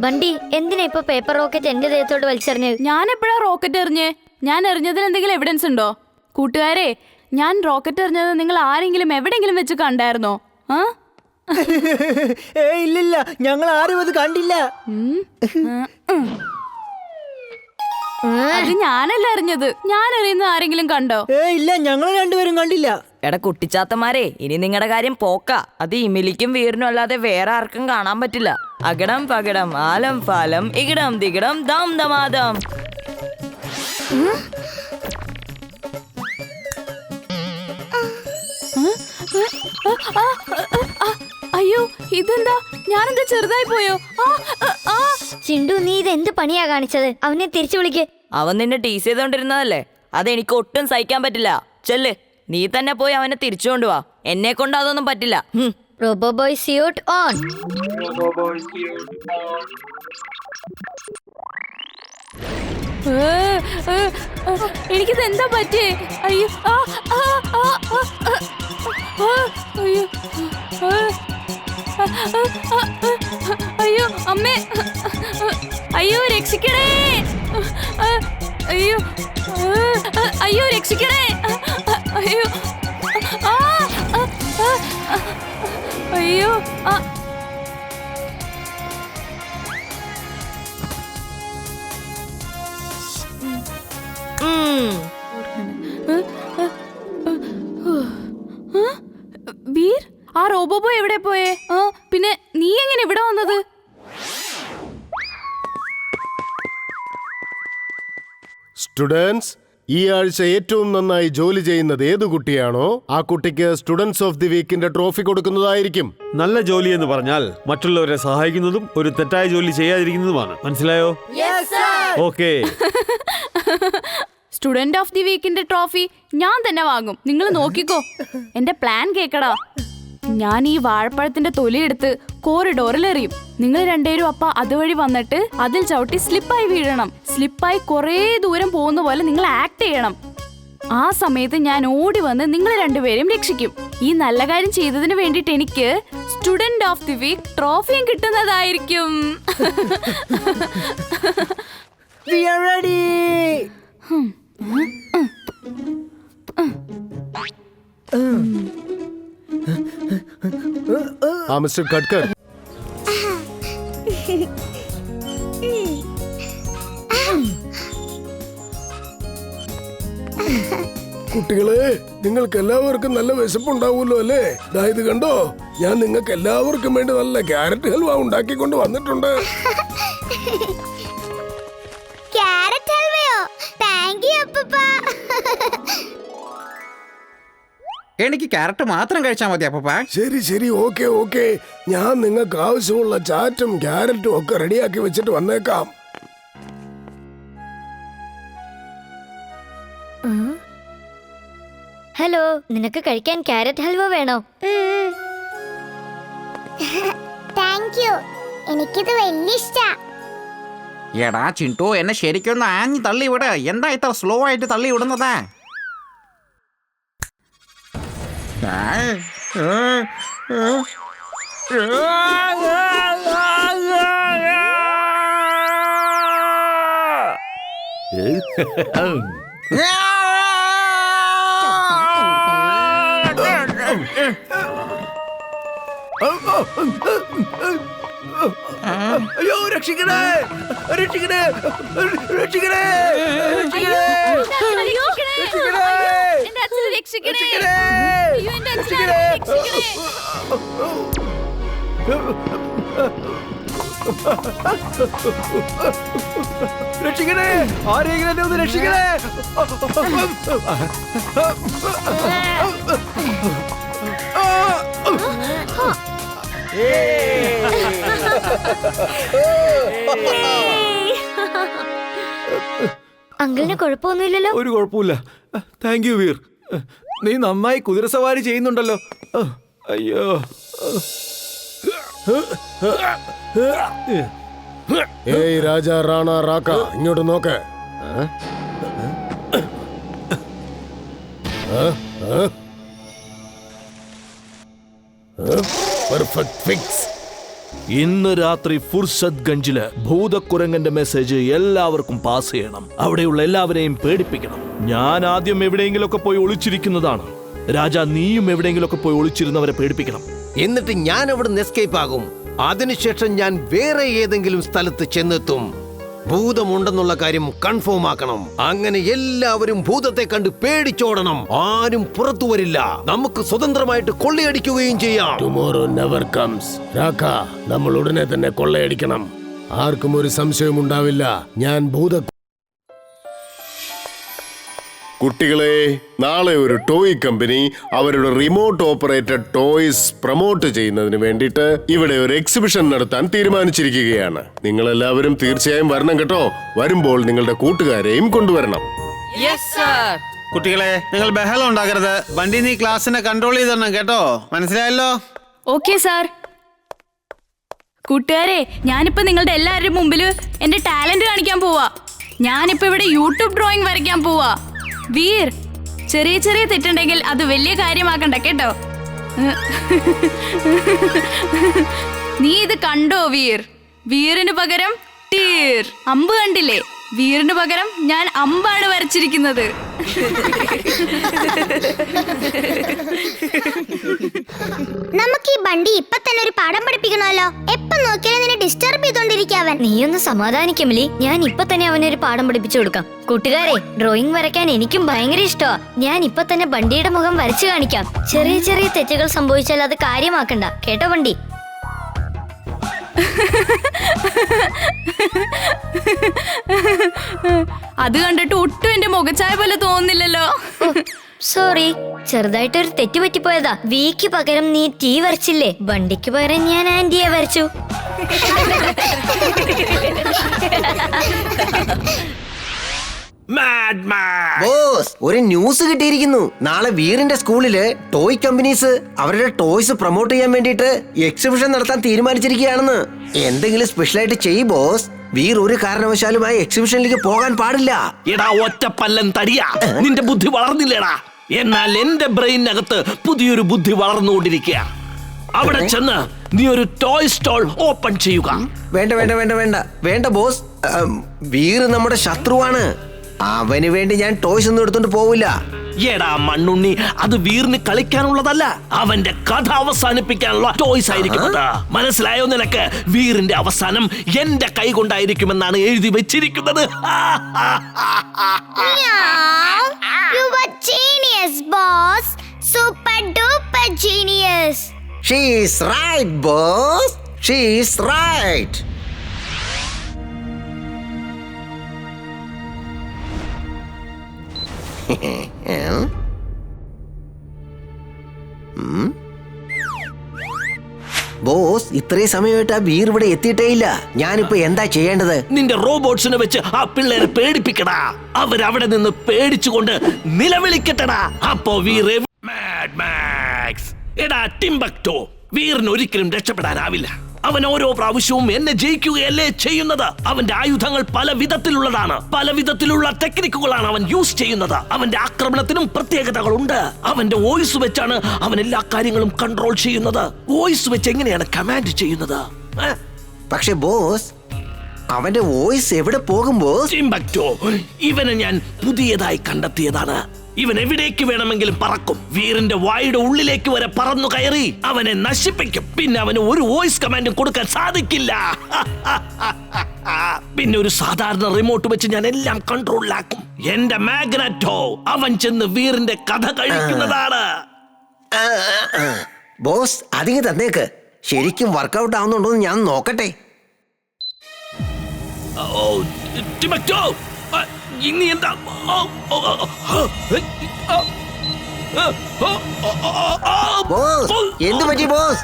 ബണ്ടി എന്തിനാ ഇപ്പൊ paper rocket എന്റെ ദേഹത്തോട് വലിച്ചെറിഞ്ഞത്? ഞാൻ എപ്പോഴാ റോക്കറ്റ് എറിഞ്ഞേ? ഞാൻ എറിഞ്ഞതിൽ എന്തെങ്കിലും എവിഡൻസ് ഉണ്ടോ? കൂട്ടുകാരെ, ഞാൻ റോക്കറ്റ് എറിഞ്ഞത് നിങ്ങൾ ആരെങ്കിലും എവിടെങ്കിലും വെച്ച് കണ്ടായിരുന്നോ? ഇല്ലില്ല, ഞങ്ങൾ ആരും അത് കണ്ടില്ല. അത് ഞാനല്ല എറിഞ്ഞത്. ഞാൻ എറിയുന്നത് ആരെങ്കിലും കണ്ടോ? ഇല്ല, ഞങ്ങൾ രണ്ടുപേരും കണ്ടില്ല. എടാ കുട്ടിച്ചാത്തമാരെ, ഇനി നിങ്ങളുടെ കാര്യം പോക്ക. അത് ഇമിലിക്കും വീറിനും അല്ലാതെ വേറെ ആർക്കും കാണാൻ പറ്റില്ല. അകടം പകടം ആലം ഫാലം ഇകിടം ദികിടം ദം ദമാദം. അയ്യോ, ഇതെന്താ? ഞാനെന്താ ചെറുതായി പോയോ? ചിണ്ടു, നീ ഇത് എന്ത് പണിയാ കാണിച്ചത്? അവനെ തിരിച്ചു വിളിക്ക്. അവൻ നിന്നെ ടീസ് ചെയ്തോണ്ടിരുന്നതല്ലേ? അതെനിക്ക് ഒട്ടും സഹിക്കാൻ പറ്റില്ല. ചെല്ല്, നീ തന്നെ പോയി അവനെ തിരിച്ചു കൊണ്ടുവാ. എന്നെ കൊണ്ട് അതൊന്നും പറ്റില്ല. Robo boy suit on. എനിക്കിത് എന്താ പറ്റിയേ? അയ്യോ, അയ്യോ, അയ്യോ അമ്മേ, അയ്യോ രക്ഷിക്കണേ, അയ്യോ, അയ്യോ രക്ഷിക്കണേ, അയ്യോ, അയ്യോ, വീർ, ആ റോബോബോ എവിടെ പോയേ? പിന്നെ നീ എങ്ങനെ ഇവിടെ വന്നത്? സ്റ്റുഡൻസ്, ഈ ആഴ്ച ഏറ്റവും നന്നായി ജോലി ചെയ്യുന്നത് ഏത് കുട്ടിയാണോ ആ കുട്ടിക്ക് സ്റ്റുഡൻസ് ഓഫ് ദി വീക്കിന്റെ ട്രോഫി കൊടുക്കുന്നതായിരിക്കും. നല്ല ജോലി എന്ന് പറഞ്ഞാൽ മറ്റുള്ളവരെ സഹായിക്കുന്നതും ഒരു തെറ്റായ ജോലി ചെയ്യാതിരിക്കുന്നതുമാണ്. മനസ്സിലായോ? ഓക്കേ. സ്റ്റുഡന്റ് ഓഫ് ദി വീക്കിന്റെ ട്രോഫി ഞാൻ തന്നെ വാങ്ങും. നിങ്ങൾ നോക്കിക്കോ. എന്റെ പ്ലാൻ കേക്കടാ. ഞാൻ ഈ വാഴപ്പഴത്തിന്റെ തൊലിയെടുത്ത് കോറിഡോറിൽ എറിയും. നിങ്ങൾ രണ്ടുപേരും അപ്പ അതുവഴി വന്നിട്ട് അതിൽ ചവിട്ടി സ്ലിപ്പായി വീഴണം. സ്ലിപ്പായി കുറേ ദൂരം പോകുന്ന പോലെ നിങ്ങൾ ആക്ട് ചെയ്യണം. ആ സമയത്ത് ഞാൻ ഓടി വന്ന് നിങ്ങൾ രണ്ടുപേരും രക്ഷിക്കും. ഈ നല്ല കാര്യം ചെയ്തതിന് വേണ്ടിട്ട് എനിക്ക് സ്റ്റുഡന്റ് ഓഫ് ദി വീക്ക് ട്രോഫിയും കിട്ടുന്നതായിരിക്കും. We are ready. മിസ്റ്റർ കട്കർ, കുട്ടികളെ, നിങ്ങൾക്ക് എല്ലാവർക്കും നല്ല വിശപ്പുണ്ടാവുമല്ലോ അല്ലേ? ഇത് കണ്ടോ, ഞാൻ നിങ്ങൾക്ക് എല്ലാവർക്കും വേണ്ടി നല്ല ക്യാരറ്റ് ഹൽവ ഉണ്ടാക്കിക്കൊണ്ട് വന്നിട്ടുണ്ട്. ക്യാരറ്റ് ഹൽവയോ? താങ്ക് യു അപ്പൂപ്പ. എനിക്ക് ക്യാരറ്റ് മാത്രം കഴിച്ചാൽ മതി അപ്പൂപ്പ. ശരി ശരി, ഓക്കെ ഓക്കെ. ഞാൻ നിങ്ങൾക്ക് ആവശ്യമുള്ള ചാറ്റും ക്യാരറ്റും ഒക്കെ റെഡിയാക്കി വെച്ചിട്ട് വന്നേക്കാം. ഹലോ, നിനക്ക് കഴിക്കാൻ ക്യാരറ്റ് ഹൽവ വേണോ? താങ്ക് യു, എനിക്കിത് വലിയ ഇഷ്ടാ. എടാ ചിണ്ടു, എന്നെ ശരിക്കൊന്ന് ആഞ്ഞു തള്ളി വിട്. എന്താ ഇത്ര സ്ലോ ആയിട്ട് തള്ളി വിടുന്നത്? അയ്യോ, രക്ഷിക്കണേ, രക്ഷിക്കണേ, രക്ഷിക്കണേ, രക്ഷിക്കണേ, രക്ഷിക്കണേ, ആരെങ്കിലും എന്നെ ഒന്ന് രക്ഷിക്കണേ. അങ്കിളിന് കുഴപ്പമൊന്നുമില്ലല്ലോ? ഒരു കുഴപ്പമില്ല. Thank you Veer. നീ നന്നായി കുതിരസവാരി ചെയ്യുന്നുണ്ടല്ലോ. അയ്യോ, ഏയ് രാജ റാണ റാക്ക, ഇങ്ങോട്ട് നോക്ക്. Perfect fix. ഇന്ന് രാത്രി ഫുർസത് ഗഞ്ചില് ഭൂതക്കുരങ്ങന്റെ മെസ്സേജ് എല്ലാവർക്കും പാസ് ചെയ്യണം. അവിടെയുള്ള എല്ലാവരെയും പേടിപ്പിക്കണം. ഞാൻ ആദ്യം എവിടെയെങ്കിലുമൊക്കെ പോയി ഒളിച്ചിരിക്കുന്നതാണ്. രാജാ, നീയും എവിടെയെങ്കിലുമൊക്കെ പോയി ഒളിച്ചിരുന്നവരെ പേടിപ്പിക്കണം. എന്നിട്ട് ഞാൻ അവിടുന്ന് എസ്കേപ്പ് ആകും. അതിനുശേഷം ഞാൻ വേറെ ഏതെങ്കിലും സ്ഥലത്ത് ചെന്നെത്തും. ഭൂതമുണ്ടെന്നുള്ള കാര്യം കൺഫേം ആക്കണം. അങ്ങനെ എല്ലാവരും ഭൂതത്തെ കണ്ട് പേടിച്ചോടണം. ആരും പുറത്തു വരില്ല. നമുക്ക് സ്വതന്ത്രമായിട്ട് കൊള്ളയടിക്കുകയും ചെയ്യാം. Tomorrow never comes. രാഖ, നമ്മൾ ഉടനെ തന്നെ കൊള്ളയടിക്കണം. ആർക്കും ഒരു സംശയം ഉണ്ടാവില്ല. ഞാൻ കുട്ടികളെ, നാളെ ഒരു ടോയ് കമ്പനി അവരുടെ റിമോട്ട് ഓപ്പറേറ്റഡ് ടോയ്സ് പ്രൊമോട്ട് ചെയ്യുന്നതിന് വേണ്ടിയിട്ട് ഇവിടെ ഒരു എക്സിബിഷൻ നടത്താൻ തീരുമാനിച്ചിരിക്കുകയാണ്. നിങ്ങൾ എല്ലാവരും തീർച്ചയായും വരണം കേട്ടോ. വരുമ്പോൾ നിങ്ങളുടെ കൂട്ടുകാരെയും കൊണ്ടുവരണം. കുട്ടികളെ, നിങ്ങൾ ബഹളം ഉണ്ടാക്കരുത്. വണ്ടി നീ ക്ലാസ്സിനെ കൺട്രോൾ ചെയ്തണം കേട്ടോ. മനസ്സിലായല്ലോ? Okay sir. കൂട്ടുകാരെ, ഞാനിപ്പോ നിങ്ങളുടെ എല്ലാവരുടെയും മുമ്പില് എന്റെ ടാലന്റ് കാണിക്കാൻ പോവാ. ഞാനിപ്പോ ഇവിടെ യൂട്യൂബ് ഡ്രോയിങ് വരയ്ക്കാൻ പോവാ. വീർ, ചെറിയ ചെറിയ തെറ്റുണ്ടെങ്കിൽ അത് വലിയ കാര്യമാക്കണ്ട കേട്ടോ. നീ ഇത് കണ്ടോ വീർ? വീറിന് പകരം ടീർ. അമ്പ് കണ്ടില്ലേ? വീറിന് പകരം ഞാൻ അമ്പാണ് വരച്ചിരിക്കുന്നത്. നമുക്ക് ഈ ബണ്ടി ഇപ്പൊ തന്നെ ഒരു പാഠം പഠിപ്പിക്കണമല്ലോ. എപ്പോ നോക്കിയാലും നിന്നെ ഡിസ്റ്റർബ് ചെയ്തോണ്ടിരിക്കാവൻ. നീയൊന്ന് സമാധാനിക്കുമില്ലേ? ഞാൻ ഇപ്പൊ തന്നെ അവനൊരു പാഠം പഠിപ്പിച്ചു കൊടുക്കാം. കൂട്ടുകാരെ, ഡ്രോയിങ് വരയ്ക്കാൻ എനിക്കും ഭയങ്കര ഇഷ്ടമാ. ഞാൻ ഇപ്പൊ തന്നെ ബണ്ടിയുടെ മുഖം വരച്ചു കാണിക്കാം. ചെറിയ ചെറിയ തെറ്റുകൾ സംഭവിച്ചാൽ അത് കാര്യമാക്കണ്ട കേട്ടോ ബണ്ടി. അത് കണ്ടിട്ട് ഒട്ടും എന്റെ മുഖച്ചായ പോലെ തോന്നുന്നില്ലല്ലോ. സോറി, ചെറുതായിട്ടൊരു തെറ്റ് പറ്റിപ്പോയതാ. വിക്ക് പകരം നീ ടീ വരച്ചില്ലേ? ബണ്ടിക്ക് പകരം ഞാൻ ആന്റിയെ വരച്ചു. ബോസ്, ഒരു ന്യൂസ് കിട്ടിയിരിക്കുന്നു. നാളെ വീറിന്റെ സ്കൂളില് ടോയ് കമ്പനീസ് അവരുടെ ടോയ്സ് പ്രൊമോട്ട് ചെയ്യാൻ വേണ്ടിയിട്ട് എക്സിബിഷൻ നടത്താൻ തീരുമാനിച്ചിരിക്കുകയാണെന്ന്. എന്തെങ്കിലും സ്പെഷ്യലായിട്ട് ചെയ്യ് ബോസ്. വീർ ഒരു കാരണവശാലും ആ എക്സിബിഷനിലേക്ക് പോകാൻ പാടില്ല. എടാ ഒറ്റപ്പല്ലൻ തടിയാ, നിന്റെ ബുദ്ധി വളർന്നില്ലടാ. എന്നാൽ എന്റെ ബ്രെയിനകത്ത് പുതിയൊരു ബുദ്ധി വളർന്നുകൊണ്ടിരിക്കുക. അവിടെ ചെന്ന് നീ ഒരു ടോയ് സ്റ്റോൾ ഓപ്പൺ ചെയ്യുക. വേണ്ട വേണ്ട വേണ്ട വേണ്ട വേണ്ട ബോസ്. വീർ നമ്മുടെ ശത്രുവാണ്. അവന് വേണ്ടി ഞാൻ ടോയ്സ് ഒന്നും എടുത്തോണ്ട് പോവില്ല. എടാ മണ്ണുണ്ണി, അത് വീറിന് കളിക്കാനുള്ളതല്ല, അവന്റെ കഥ അവസാനിപ്പിക്കാനുള്ള ടോയ്സ് ആയിരിക്കും. മനസ്സിലായോ നിനക്ക്? വീറിന്റെ അവസാനം എന്റെ കൈ കൊണ്ടായിരിക്കുമെന്നാണ് എഴുതി വെച്ചിരിക്കുന്നത്. You were genius, boss. Super duper genius. She is right, boss. She is right. Boss, ഇത്രയും സമയമായിട്ട് ആ വീർ ഇവിടെ എത്തിയിട്ടേ ഇല്ല. ഞാനിപ്പോ എന്താ ചെയ്യേണ്ടത്? നിന്റെ റോബോട്ട്സിനെ വെച്ച് ആ പിള്ളേരെ പേടിപ്പിക്കടാ. അവരവിടെ നിന്ന് പേടിച്ചുകൊണ്ട് നിലവിളിക്കട്ടടാ. അപ്പോ വീർ എടാ ടിംബക്ടോ, വീറിന് ഒരിക്കലും രക്ഷപ്പെടാനാവില്ല. അവൻ ഓരോ പ്രാവശ്യവും എന്നെ ജയിക്കുകയല്ലേ ചെയ്യുന്നത്. അവന്റെ ആയുധങ്ങൾ പല വിധത്തിലുള്ളതാണ്. പല വിധത്തിലുള്ള ടെക്നിക്കുകളാണ് അവൻ യൂസ് ചെയ്യുന്നത്. അവന്റെ ആക്രമണത്തിനും പ്രത്യേകതകളുണ്ട്. അവന്റെ വോയിസ് വെച്ചാണ് അവൻ എല്ലാ കാര്യങ്ങളും കൺട്രോൾ ചെയ്യുന്നത്. വോയിസ് വെച്ച് എങ്ങനെയാണ് കമാൻഡ് ചെയ്യുന്നത്? പക്ഷെ ബോസ്, അവന്റെ വോയിസ് എവിടെ പോകും ബോസ്? ടിംബക്ടോ, ഇവനെ ഞാൻ പുതിയതായി കണ്ടെത്തിയതാണ്. ഇവൻ എവിടേക്ക് വേണമെങ്കിലും പറക്കും. വീറിന്റെ വായുടെ ഉള്ളിലേക്ക് വരെ പറന്നു കയറി അവനെ നശിപ്പിക്കും. പിന്നെ അവന് ഒരു വോയിസ് കമാൻഡും കൊടുക്കാൻ സാധിക്കില്ല. പിന്നെ ഒരു സാധാരണ റിമോട്ട് വെച്ച് ഞാൻ എല്ലാം കൺട്രോളിലാക്കും. എന്റെ മാഗ്നറ്റോ അവൻ ചെന്ന് വീറിന്റെ കഥ കഴിക്കുന്നതാണ്. ബോസ്, അതിങ്ങ് തന്നേക്ക്. ശരിക്കും വർക്കൗട്ട് ആവുന്നുണ്ടോന്ന് ഞാൻ നോക്കട്ടെ. ടിംബക്ടോ, ഇനി എന്താ? ബോസ്, എന്ത് പറ്റി ബോസ്?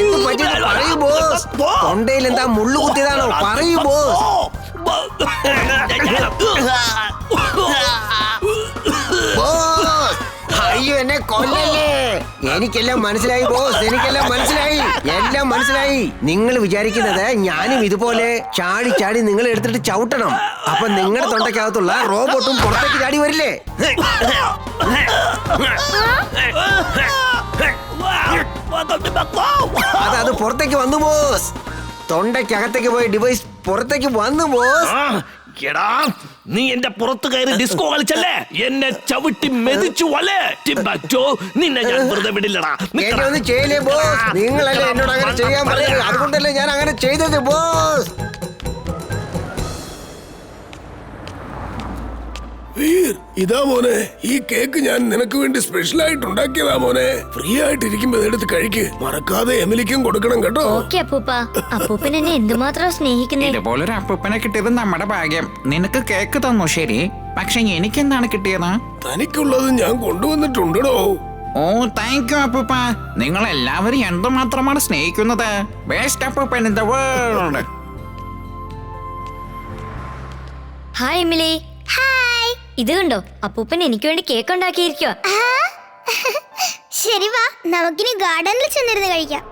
എന്ത് പറ്റി പറയൂ ബോസ്. തൊണ്ടയിൽ എന്താ മുള്ളു കുത്തിയതാണോ? പറയൂ ബോസ്. ബോസ്, അയ്യോ എന്നെ കൊല്ലല്ലേ. എനിക്കെല്ലാം മനസ്സിലായി ബോസ്, എനിക്കെല്ലാം മനസ്സിലായി, എല്ലാം മനസ്സിലായി. നിങ്ങൾ വിചാരിക്കുന്നത് ഞാനും ഇതുപോലെ ചാടി ചാടി നിങ്ങൾ എടുത്തിട്ട് ചവിട്ടണം. അപ്പൊ നിങ്ങളുടെ തൊണ്ടയ്ക്കകത്തുള്ള റോബോട്ടും പുറത്തേക്ക് ചാടി വരില്ലേ? പുറത്തേക്ക് വന്നു ബോസ്. തൊണ്ടയ്ക്കകത്തേക്ക് പോയ ഡിവൈസ് പുറത്തേക്ക് വന്നു ബോസ്. ആ, എടാ നീ എന്റെ പുറത്ത് കയറി ഡിസ്കോ കളിച്ചല്ലേ, എന്നെ ചവിട്ടി മെതിച്ചു അല്ലേ ടിംബാക്ടോ, നിന്നെ ഞാൻ വെറുതെ വിടില്ലടാ. എന്നെ ഒന്നും ചെയ്യില്ലേ ബോസ്. നിങ്ങളല്ലേ എന്നോട് അങ്ങനെ ചെയ്യാൻ പറഞ്ഞത്, അതുകൊണ്ടല്ലേ ഞാൻ അങ്ങനെ ചെയ്തത് ബോസ്. വീർ, ഇതാ മോനെ, ഈ കേക്ക് ഞാൻ നിനക്ക് വേണ്ടി സ്പെഷ്യൽ ആയിട്ട് ഉണ്ടാക്കിയതാ മോനെ. ഫ്രീ ആയിട്ട് ഇരിക്കുമ്പോ എടുത്ത് കഴിക്ക്. മറക്കാതെ എമിലിക്കും കൊടുക്കണം കേട്ടോ. ഓക്കെ അപ്പൂപ്പ. അപ്പൂപ്പൻ എന്നെ എന്തുമാത്രം സ്നേഹിക്കുന്നേ. ഇതുപോലൊരു അപ്പൂപ്പനെ കിട്ടിയത് നമ്മുടെ ഭാഗ്യം. നിനക്ക് കേക്ക് തന്നു ശരി, പക്ഷെ എനിക്കെന്താണ് കിട്ടിയത്? തനിക്കുള്ളത് ഞാൻ കൊണ്ടുവന്നിട്ടുണ്ടോ. ഓ താങ്ക് യു അപ്പൂപ്പ. നിങ്ങൾ എല്ലാവരും എന്തുമാത്രമാണ് സ്നേഹിക്കുന്നത്. ബെസ്റ്റ് അപ്പൂപ്പൻ in the world. Hi Emily. Hi. ഇത് കണ്ടോ, അപ്പൂപ്പൻ എനിക്ക് വേണ്ടി കേക്ക് ഉണ്ടാക്കിയിരിക്കുക. ശരി വാ, നമുക്കിനി ഗാർഡനിൽ ചെന്നിരുന്ന് കഴിക്കാം.